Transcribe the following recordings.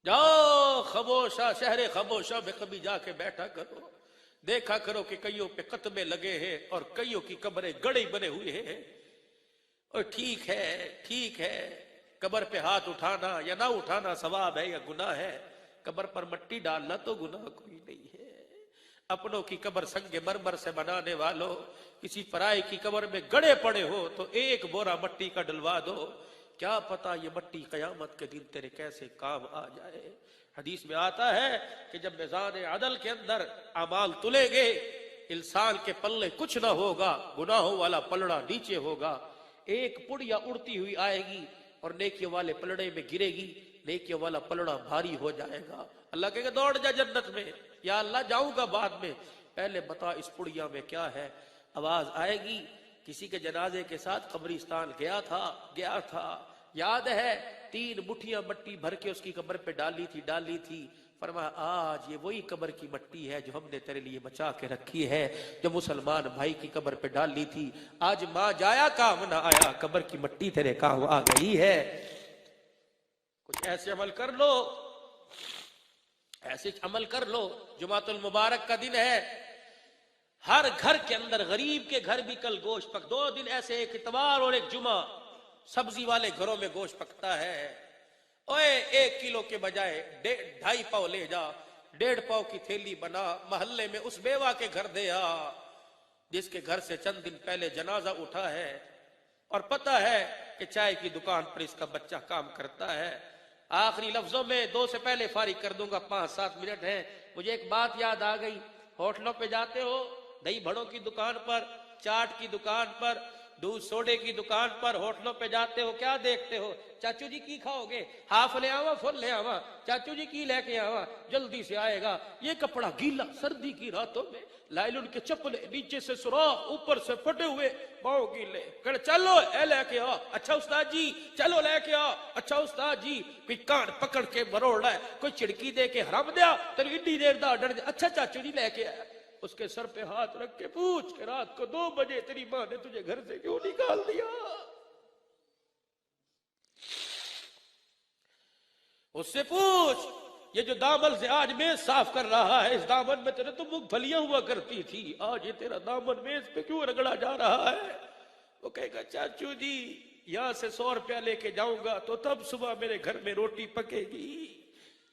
जाओ खमोशा, शहर खमोशा में कभी जाके बैठा करो, देखा करो कि कईयों पे कतबे लगे हैं और कईयों की कब्रें गड़े बने हुए हैं। और ठीक है, कब्र पे हाथ उठाना या ना उठाना सवाब है या गुनाह है, कब्र पर मट्टी डालना तो गुनाह कोई नहीं है। अपनों की कब्र संगे मरमर से बनाने वालों, किसी पराये की कब्र में गड़े पड़े हो तो एक बोरा मट्टी का डलवा दो, क्या पता ये मट्टी कयामत के दिन तेरे कैसे काम आ जाए। हदीस में आता है कि जब मिज़ान अदल के अंदर अमाल तुलेंगे, इंसान के पल्ले कुछ ना होगा, गुनाहों वाला पलड़ा नीचे होगा, एक पुड़िया उड़ती हुई आएगी और नेकियों वाले पलड़े में गिरेगी, नेकियों वाला पलड़ा भारी हो जाएगा। अल्लाह कहेगा दौड़ जा जन्नत में, या अल्लाह जाऊंगा बाद में, पहले बता इस पुड़िया में क्या है। आवाज आएगी, किसी के जनाजे के साथ कब्रिस्तान गया था, याद है 3 मुट्ठियां मट्टी भर के उसकी कब्र पे डाली थी। फरमाया आज ये वही कब्र की मट्टी है जो हमने तेरे लिए बचा के रखी है, जो मुसलमान भाई की कब्र पे डाली थी। आज मां जाया काम ना आया, कब्र की मट्टी तेरे काम आ गई है। कुछ ऐसे अमल कर लो, जुमातुल मुबारक का दिन है, हर घर के अंदर, गरीब के घर भी कल गोश्त पक, 2 दिन ऐसे, एक इतवार और एक जुमा, सब्जी वाले घरों में गोश्त पकता है। ओए 1 किलो के बजाय 2.5 पाव ले जा, 1.5 पाव की थैली बना, मोहल्ले में उस बेवा के घर दे आ जिसके घर से चंद दिन पहले जनाजा उठा है और पता है कि चाय की दुकान पर इसका बच्चा काम करता है। आखिरी लफ्जों में 2 से पहले फारिग कर दूंगा, 5-7 मिनट है। मुझे एक बात याद आ गई, होटलों पे जाते हो, दही भड़ों की दुकान पर, चाट की दुकान पर, दूध सोडे की दुकान पर, होटलों पे जाते हो, क्या देखते हो? चाचू जी की खाओगे? हाफ ले आवा, फुल ले आवा? चाचू जी की लेके आवा, जल्दी से आएगा। ये कपड़ा गीला, सर्दी की रातों में, लाइलुन के चप्पले, नीचे से सुराख, ऊपर से फटे हुए, पाँव गीले, कर चलो ए लेके आ, अच्छा उस्ताद जी, चलो लेके आ, अच्छा उस्ताद जी। कोई कान पकड़ के मरोड़ रहा है, कोई चिड़की दे के हराम दिया, तेरी इतनी देर दा डर, अच्छा चाचू जी लेके आया। उसके सर पे हाथ रख के पूछ के रात को 2 बजे तेरी मां ने तुझे घर से क्यों निकाल दिया? उससे पूछ, ये जो दामन से आज मेज साफ कर रहा है, इस दामन में तेरे तो मूंगफलियां हुआ करती थी, आज ये तेरा दामन मेज पे क्यों रगड़ा जा रहा है? वो कहेगा चाचू जी यहां से 100 रुपया लेके जाऊंगा तो तब सुबह मेरे घर में रोटी पकेगी।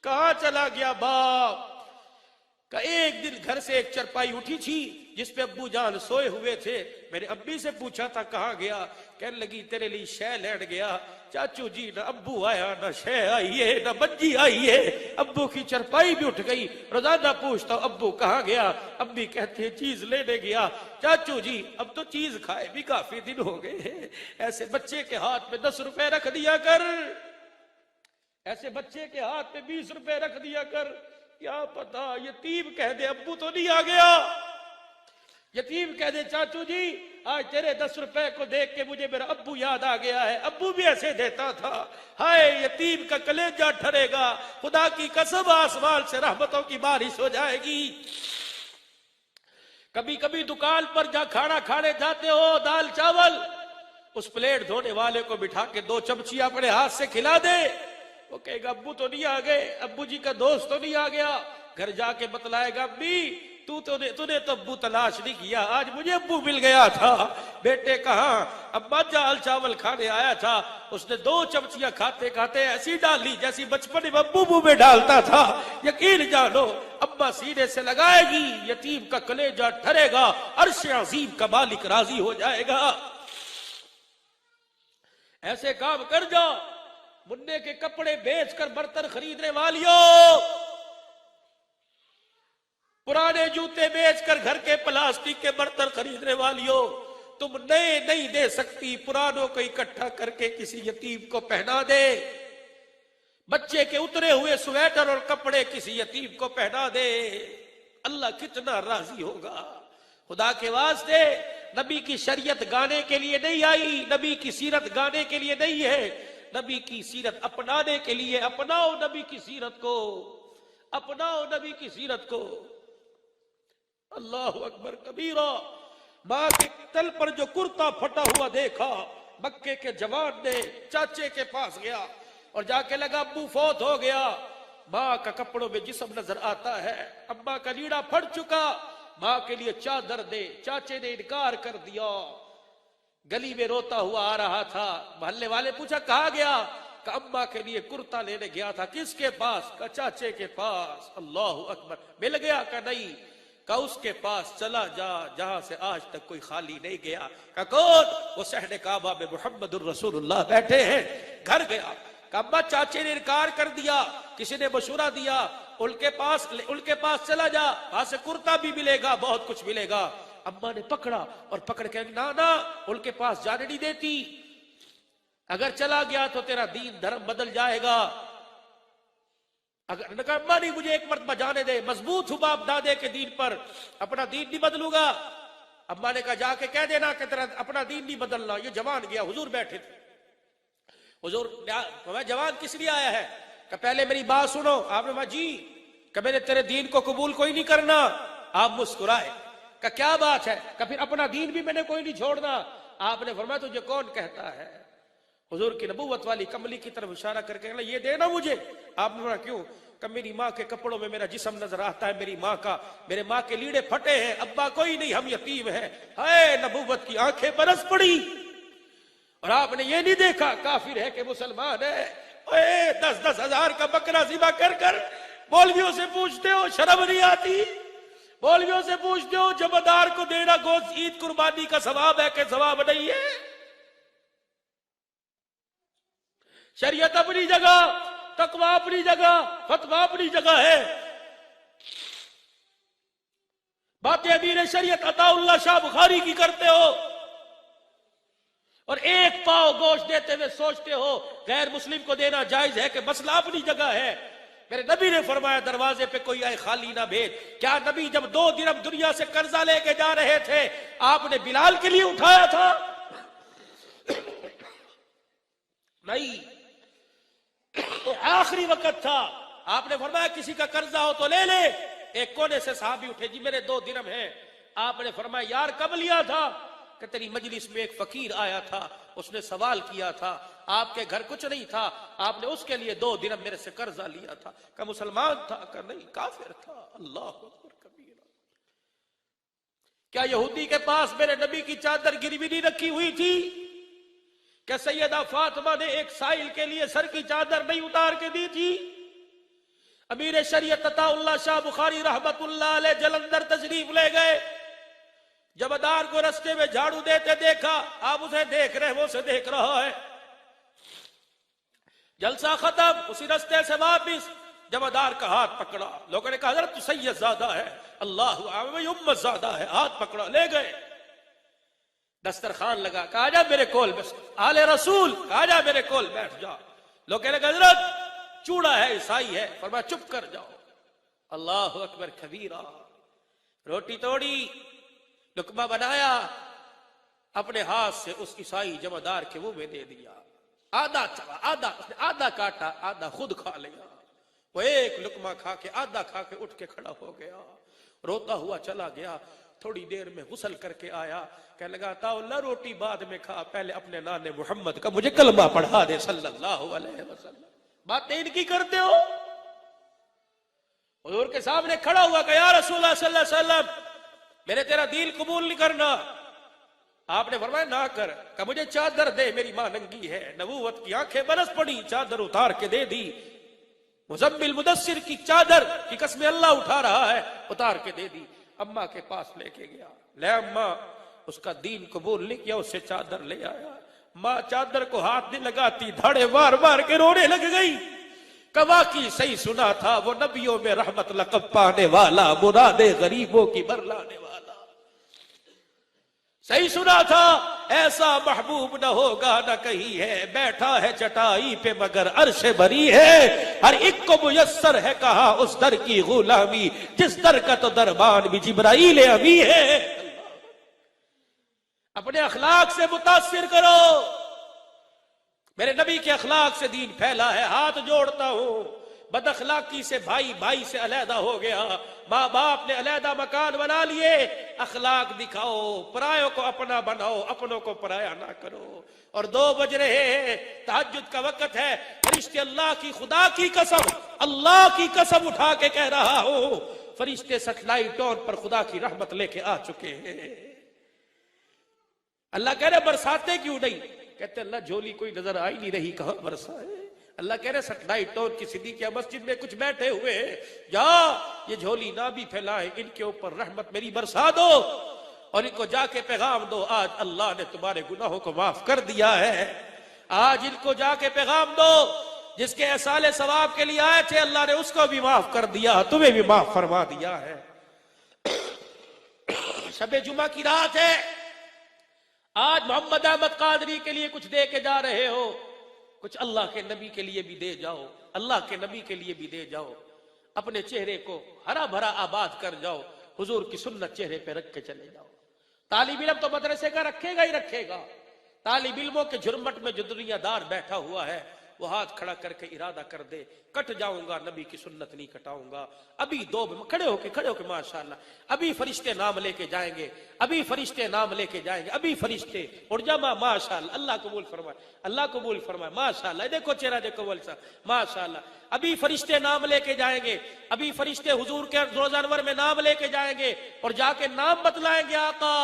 कहां चला गया बाप? का एक दिन घर से एक चरपाई उठी थी जिसपे अब्बू जान सोए हुए थे। मैंने अब्बी से पूछा था कहाँ गया, कहने लगी तेरे लिए शह लेने गया। चाचू जी ना अब्बू आया, ना शह आई है, ना बज्जी आई है, अब्बू की चरपाई भी उठ गई। रोजाना पूछता हूँ अब्बू कहाँ गया, अब्बी कहते हैं चीज लेने गया। चाचू जी अब तो चीज खाए भी काफी दिन हो गए हैं, ऐसे बच्चे के हाथ में 10 रुपए रख दिया कर, ऐसे बच्चे के हाथ में 20 रुपए रख दिया कर, क्या पता यतीम कह दे अब्बू तो नहीं आ गया, यतीम कह दे चाचू जी आज तेरे 10 रुपए को देख के मुझे मेरा अब्बू याद आ गया है, अब्बू भी ऐसे देता था। हाय यतीम का कलेजा ठरेगा, खुदा की कसम आसमान से रहमतों की बारिश हो जाएगी। कभी कभी दुकान पर जा खाना खाने जाते हो, दाल चावल, उस प्लेट धोने वाले को बिठा के 2 चमचियां अपने हाथ से खिला दे, वो कहेगा अब्बू तो नहीं आ गए, अब्बू जी का दोस्त तो नहीं आ गया। घर जाके बतलाएगा अब्बी तूने तो अब्बू तलाश नहीं किया, आज मुझे अब्बू मिल गया था। बेटे कहाँ? अब्बा दाल चावल खाने आया था, उसने 2 चमचियां खाते खाते ऐसी डाली जैसी बचपन में अब्बू मुंह में डालता था। यकीन जानो अब्बा सीने से लगाएगी, यतीम का कलेजा ठरेगा, अर्श अजीम का मालिक राजी हो जाएगा। ऐसे काम कर जाओ। मुन्ने के कपड़े बेचकर बर्तन खरीदने वालियों, पुराने जूते बेचकर घर के प्लास्टिक के बर्तन खरीदने वालियों, तुम नए नहीं दे सकती, पुरानों को इकट्ठा करके किसी यतीम को पहना दे। बच्चे के उतरे हुए स्वेटर और कपड़े किसी यतीम को पहना दे, अल्लाह कितना राजी होगा। खुदा के वास्ते नबी की शरीयत गाने के लिए नहीं आई, नबी की सीरत गाने के लिए नहीं है, नबी की सीरत अपनाने के लिए। अपनाओ नबी की सीरत को, अपनाओ नबी की सीरत को। अल्लाह अकबर कबीरा। मां के तल पर जो कुर्ता फटा हुआ देखा, मक्के के जवान ने चाचे के पास गया और जाके लगा अब्बू फौत हो गया। माँ का कपड़ों में जिस्म नजर आता है, अम्मा का लीड़ा फट चुका, माँ के लिए चादर दे, चाचे ने इनकार कर दिया। गली में रोता हुआ आ रहा था, मोहल्ले वाले पूछा कहाँ गया? का अम्मा के लिए कुर्ता लेने गया था। किसके पास? का चाचे के पास। अल्लाह अकबर। मिल गया? का नहीं। का उसके पास चला जा जहां से आज तक कोई खाली नहीं गया। का कौन? वो सहने काबा में मुहम्मदुर रसूलुल्लाह बैठे हैं। घर गया, का अम्मा चाचे ने इनकार कर दिया, किसी ने मशूरा दिया, उनके पास चला जा, वहां से कुर्ता भी मिलेगा, बहुत कुछ मिलेगा। अम्मा ने पकड़ा और पकड़ के ना ना उनके पास जाने नहीं देती, अगर चला गया तो तेरा दीन धर्म बदल जाएगा। अगर अम्मा नहीं, मुझे एक मर्तबा जाने दे, मजबूत हूं बाप दादे के दीन पर, अपना दीन नहीं बदलूंगा। अम्मा ने कहा जाके कह देना कि तेरा अपना दीन नहीं बदलना। ये जवान गया, हुजूर बैठे थे। हुजूर जवान किस लिए आया है? कि पहले मेरी बात सुनो। आपने कहा जी, कि मैंने तेरे दीन को कबूल कोई नहीं करना। आप मुस्कुराए। का क्या बात है? कि फिर अपना दीन भी मैंने कोई नहीं छोड़ना। आपने फरमाया तुझे कौन कहता है? हुजूर की नबूवत वाली कमली की तरफ इशारा करके ये देना मुझे। आपने बोला क्यों? कि मेरी माँ के कपड़ों में मेरा जिस्म नजर आता है, मेरी माँ का, मेरे माँ के लीड़े फटे हैं, अब्बा कोई नहीं, हम यतीम हैं। हाय नबूवत की आंखें बरस पड़ी। और आपने ये नहीं देखा काफिर है कि मुसलमान है? 10-10 हजार का बकरा ज़िबा कर कर मौलवियों से पूछते हो, शर्म नहीं आती? मौलवियों से पूछते हो जमादार को देना गोश्त ईद कुर्बानी का सवाब है कि सवाब नहीं है? शरीयत अपनी जगह, तकवा अपनी जगह, फतवा अपनी जगह है। बातें अमीर शरीयत अताउल्लाह शाह बुखारी की करते हो और एक पाव गोश्त देते हुए सोचते हो गैर मुस्लिम को देना जायज है कि मसला अपनी जगह है। मेरे नबी ने फरमाया दरवाजे पे कोई आए खाली ना भेज। क्या नबी जब 2 दिरहम दुनिया से कर्जा लेके जा रहे थे आपने बिलाल के लिए उठाया था? नहीं, आखिरी वक्त था, आपने फरमाया किसी का कर्जा हो तो ले ले। एक कोने से साहबी उठे, जी मेरे 2 दिरहम हैं। आपने फरमाया यार कब लिया था? कि तेरी मजलिस में एक फकीर आया था, उसने सवाल किया था, आपके घर कुछ नहीं था, आपने उसके लिए 2 दिरहम मेरे से कर्जा लिया था। का मुसलमान था? का नहीं, काफिर था। अल्लाह अकबर कबीरा। क्या यहूदी के पास मेरे नबी की चादर गिरवी नहीं रखी हुई थी? क्या सैयदा फातिमा ने एक साइल के लिए सर की चादर नहीं उतार के दी थी? अमीर शरीयत अताउल्लाह शाह बुखारी रहमतुल्लाह अलैह जलंधर तशरीफ ले गए। जमादार को रास्ते में झाड़ू देते देखा, आप उसे देख रहे, वो उसे देख रहा है। जलसा खत्म, उसी रास्ते से वापिस जमादार का हाथ पकड़ा। लोगों ने कहा हजरत सैयद ज्यादा है, अल्लाह उम्मत ज्यादा है, हाथ पकड़ा ले गए। दस्तरखान लगा, कहा जा मेरे कोल बस, आले रसूल कहा जा मेरे कोल बैठ जा। लोग कहने लगे हजरत चूड़ा है, ईसाई है। फरमाया चुप कर जाओ। अल्लाह अकबर कबीरा। रोटी तोड़ी, लुकमा बनाया, अपने हाथ से उस ईसाई जमादार के मुंह में दे दिया। आधा चला, उसने आधा काटा, आधा खुद खा लिया। वो एक लुकमा खा के, आधा खा के उठ के खड़ा हो गया, रोता हुआ चला गया। थोड़ी देर में गुस्ल करके आया, कहने लगा ताउल्ला रोटी बाद में खा, पहले अपने नाने मोहम्मद का मुझे कलमा पढ़ा दे सल्लल्लाहु अलैहि वसल्लम। बातें इनकी करते हो। हुजूर के सामने खड़ा हुआ कि या रसूलुल्लाह सल्लल्लाहु अलैहि वसल्लम मैंने तेरा दीन कबूल नहीं करना। आपने फरमाया ना कर। कि मुझे चादर दे, मेरी मां नंगी है। नबूवत की आंखें बरस पड़ी, चादर उतार के दे दी। मुज़म्मिल मुदस्सिर की चादर की कसम अल्लाह उठा रहा है, उतार के दे दी। अम्मा के पास लेके गया, ले अम्मा, उसका दीन कबूल नहीं किया, उससे चादर ले आया। माँ चादर को हाथ नहीं लगाती, धाड़े मार मार के रोने लग गई। कवा की सही सुना था, वो नबियों में रहमत लक़ब पाने वाला, मुरादे गरीबों की बरलाने वाला। सही सुना था, ऐसा महबूब न होगा न कहीं है, बैठा है चटाई पे मगर अर्श भरी है। हर एक को मुयस्सर है कहा उस दर की गुलामी, जिस दर का तो दरबान भी जिब्राइल अमी है। अपने अखलाक से मुतासिर करो। मेरे नबी के अखलाक से दीन फैला है। हाथ जोड़ता हूं, बदअखलाकी से भाई भाई से अलहदा हो गया, माँ बाप ने अलहदा मकान बना लिए। अखलाक दिखाओ, परायों को अपना बनाओ, अपनों को पराया ना करो। और 2 बज रहे हैं, तहज्जुद का वक्त है। फरिश्ते अल्लाह की, खुदा की कसम, अल्लाह की कसम उठा के कह रहा हूं, फरिश्ते सैटेलाइट टोन पर खुदा की रहमत लेके आ चुके हैं। अल्लाह कह रहे बरसाते क्यों नहीं? कहते अल्लाह झोली कोई नजर आ ही नहीं रही, कहां बरसा है। अल्लाह कह रहे सैटेलाइट टोन की सिद्दीकिया मस्जिद में कुछ बैठे हुए हैं, जा ये झोली ना भी फैलाए, इनके ऊपर रहमत मेरी बरसा दो और इनको जाके पैगाम दो, आज अल्लाह ने तुम्हारे गुनाहों को माफ कर दिया है। आज इनको जाके पैगाम दो, जिसके एहसाले सवाब के लिए आए थे अल्लाह ने उसको भी माफ कर दिया, तुम्हें भी माफ फरमा दिया है। शबे जुमा की रात है, आज मोहम्मद अहमद कादरी के लिए कुछ दे के जा रहे हो, कुछ अल्लाह के नबी के लिए भी दे जाओ, अल्लाह के नबी के लिए भी दे जाओ। अपने चेहरे को हरा भरा आबाद कर जाओ, हुजूर की सुन्नत चेहरे पे रख के चले जाओ। तालिब इल्म तो मदरसे का रखेगा ही रखेगा। तालिब इल्मों के झुरमट में जो दुनियादार बैठा हुआ है, वो हाथ खड़ा करके इरादा कर दे, कट जाऊंगा, नबी की सुन्नत नहीं कटाऊंगा। अभी 2 खड़े होके माशाअल्लाह, अभी फरिश्ते नाम लेके जाएंगे, अभी फरिश्ते नाम लेके जाएंगे, अभी फरिश्ते उड़ जमा, माशाअल्लाह, अल्लाह कबूल फरमाए, अल्लाह कबूल फरमाए, माशाअल्लाह। देखो चेहरा देखो वल साहब, माशाअल्लाह। अभी फरिश्ते नाम लेके जाएंगे, अभी फरिश्ते हुजूर के रोज़ा अनवर में नाम लेके जाएंगे और जाके नाम बतलाएंगे, आका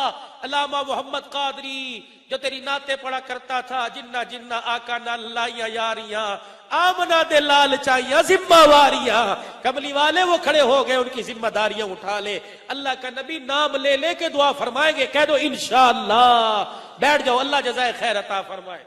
अल्लामा मोहम्मद कादरी जो तेरी नाते पढ़ा करता था, जिन्ना जिन्ना आका ना लाइया यारियां, आमना दे लाल चाहिए जिम्मेवारियां। कमली वाले वो खड़े हो गए, उनकी जिम्मेदारियां उठा ले। अल्लाह का नबी नाम ले लेके दुआ फरमाएंगे, कह दो इंशाअल्लाह। बैठ जाओ, अल्लाह जज़ाए खैर अता फरमाए।